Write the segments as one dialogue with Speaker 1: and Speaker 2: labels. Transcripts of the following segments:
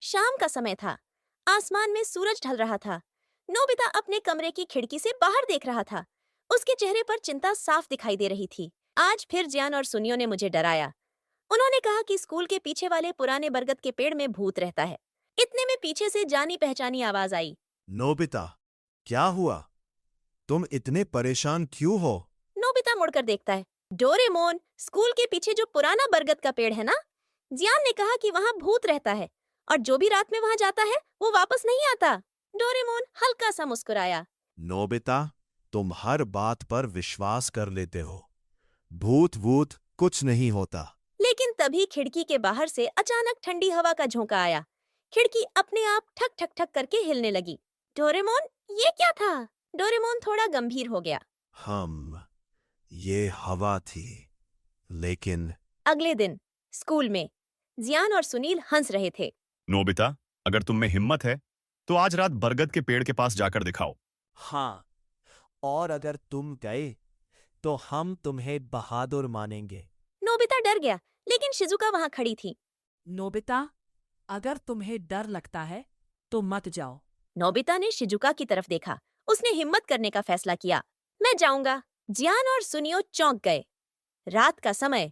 Speaker 1: शाम का समय था। आसमान में सूरज ढल रहा था। नोबिता अपने कमरे की खिड़की से बाहर देख रहा था। उसके चेहरे पर चिंता साफ दिखाई दे रही थी। आज फिर जियान और सुनियो ने मुझे डराया। उन्होंने कहा कि स्कूल के पीछे वाले पुराने बरगद के पेड़ में भूत रहता है। इतने में पीछे से जानी पहचानी आवाज आई।
Speaker 2: नोबिता, क्या हुआ? तुम इतने परेशान क्यों हो?
Speaker 1: नोबिता मुड़कर देखता है। डोरेमोन, स्कूल के पीछे जो पुराना बरगद का पेड़ है ना, जियान ने कहा कि वहाँ भूत रहता है और जो भी रात में वहाँ जाता है वो वापस नहीं आता। डोरेमोन हल्का सा मुस्कुराया।
Speaker 2: नोबिता, तुम हर बात पर विश्वास कर लेते हो। भूत वूत कुछ नहीं होता।
Speaker 1: लेकिन तभी खिड़की के बाहर से अचानक ठंडी हवा का झोंका आया। खिड़की अपने आप ठक ठक ठक करके हिलने लगी। डोरेमोन, ये क्या था? डोरेमोन थोड़ा गंभीर हो गया।
Speaker 2: हम ये हवा थी, लेकिन
Speaker 1: अगले दिन स्कूल में जियान और सुनील हंस रहे थे।
Speaker 3: नोबिता, अगर तुम में हिम्मत है तो आज रात बरगद के पेड़ के पास जाकर दिखाओ।
Speaker 4: हाँ, और अगर तुम गए तो हम तुम्हें बहादुर मानेंगे।
Speaker 1: नोबिता डर गया, लेकिन शिजुका वहां खड़ी थी।
Speaker 5: नोबिता, अगर तुम्हें डर लगता है तो मत जाओ।
Speaker 1: नोबिता ने शिजुका की तरफ देखा। उसने हिम्मत करने का फैसला किया। मैं जाऊंगा। जियान और सुनियो चौंक गए। रात का समय,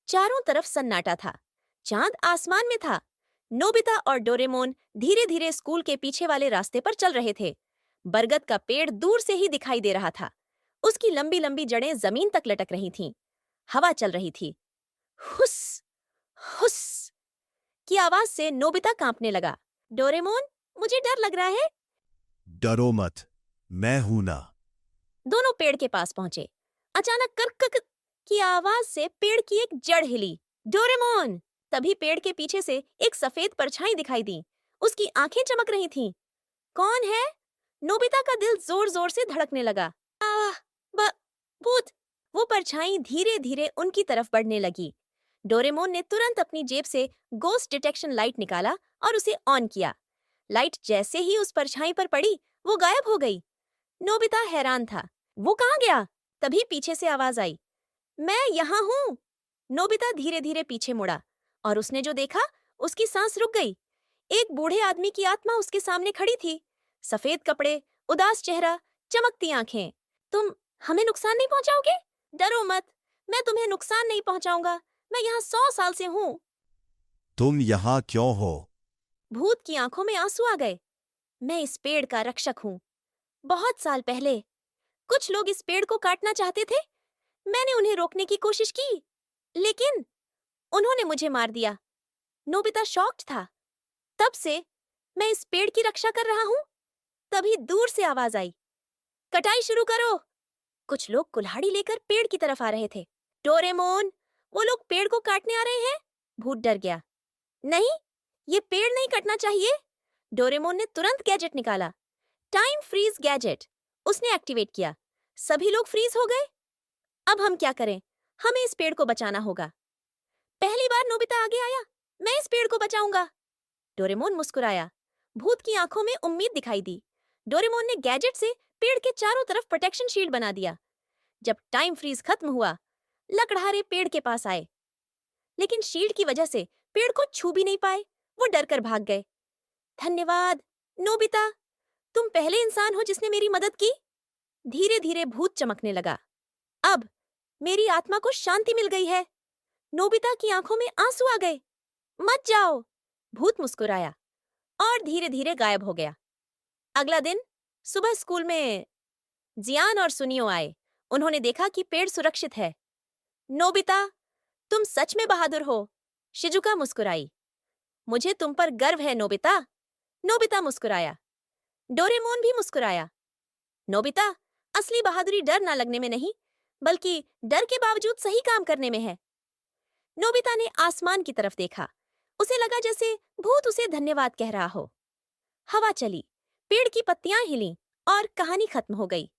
Speaker 1: चारों तरफ सन्नाटा था। चांद आसमान में था। नोबिता और डोरेमोन धीरे धीरे स्कूल के पीछे वाले रास्ते पर चल रहे थे। बरगद का पेड़ दूर से ही दिखाई दे रहा था। उसकी लंबी लंबी जड़ें जमीन तक लटक रही थीं। हवा चल रही थी। हुस हुस की आवाज से नोबिता कांपने लगा। डोरेमोन, मुझे डर लग रहा है।
Speaker 2: डरो मत, मैं हूं ना।
Speaker 1: दोनों पेड़ के पास पहुंचे। अचानक करकक की आवाज से पेड़ की एक जड़ हिली। डोरेमोन! तभी पेड़ के पीछे से एक सफेद परछाई दिखाई दी। उसकी आंखें चमक रही थीं। कौन है? नोबिता का दिल जोर जोर से धड़कने लगा। आह! ब भूत! वो परछाई धीरे धीरे उनकी तरफ बढ़ने लगी। डोरेमोन ने तुरंत अपनी जेब से गोस्ट डिटेक्शन लाइट निकाला और उसे ऑन किया। लाइट जैसे ही उस परछाई पर पड़ी, वो गायब हो गई। नोबिता हैरान था। वो कहाँ गया? तभी पीछे से आवाज आई। मैं यहाँ हूँ। नोबिता धीरे धीरे पीछे मुड़ा और उसने जो देखा, उसकी सांस रुक गई। एक बूढ़े आदमी की आत्मा उसके सामने खड़ी थी। सफेद कपड़े, उदास चेहरा, चमकती आंखें। तुम हमें नुकसान नहीं पहुंचाओगे? डरो मत, मैं तुम्हें नुकसान नहीं पहुंचाऊंगा। मैं यहाँ 100 साल से हूँ।
Speaker 2: तुम यहाँ क्यों हो?
Speaker 1: भूत की आंखों में आंसू आ गए। मैं इस पेड़ का रक्षक हूँ। बहुत साल पहले कुछ लोग इस पेड़ को काटना चाहते थे। मैंने उन्हें रोकने की कोशिश की, लेकिन उन्होंने मुझे मार दिया। नोबिता शॉक्ड था। तब से मैं इस पेड़ की रक्षा कर रहा हूँ। तभी दूर से आवाज आई, कटाई शुरू करो। कुछ लोग कुल्हाड़ी लेकर पेड़ की तरफ आ रहे थे। डोरेमोन, वो लोग पेड़ को काटने आ रहे हैं। भूत डर गया। नहीं, ये पेड़ नहीं कटना चाहिए। डोरेमोन ने तुरंत गैजेट निकाला। टाइम फ्रीज गैजेट उसने एक्टिवेट किया। सभी लोग फ्रीज हो गए। अब हम क्या करें? हमें इस पेड़ को बचाना होगा। पहली बार नोबिता आगे आया। मैं इस पेड़ को बचाऊंगा। डोरेमोन मुस्कुराया। भूत की आंखों में उम्मीद दिखाई दी। डोरेमोन ने गैजेट से पेड़ के चारों तरफ प्रोटेक्शन शील्ड बना दिया। जब टाइम फ्रीज खत्म हुआ, लकड़हारे पेड़ के पास आए, लेकिन शील्ड की वजह से पेड़ को छू भी नहीं पाए। वो डर कर भाग गए। धन्यवाद नोबिता, तुम पहले इंसान हो जिसने मेरी मदद की। धीरे धीरे भूत चमकने लगा। अब मेरी आत्मा को शांति मिल गई है। नोबिता की आंखों में आंसू आ गए। मत जाओ। भूत मुस्कुराया और धीरे धीरे गायब हो गया। अगला दिन सुबह स्कूल में जियान और सुनियो आए। उन्होंने देखा कि पेड़ सुरक्षित है। नोबिता, तुम सच में बहादुर हो। शिजुका मुस्कुराई। मुझे तुम पर गर्व है नोबिता। नोबिता मुस्कुराया। डोरेमोन भी मुस्कुराया। नोबिता, असली बहादुरी डर ना लगने में नहीं, बल्कि डर के बावजूद सही काम करने में है। नोबिता ने आसमान की तरफ देखा। उसे लगा जैसे भूत उसे धन्यवाद कह रहा हो। हवा चली, पेड़ की पत्तियां हिलीं और कहानी खत्म हो गई।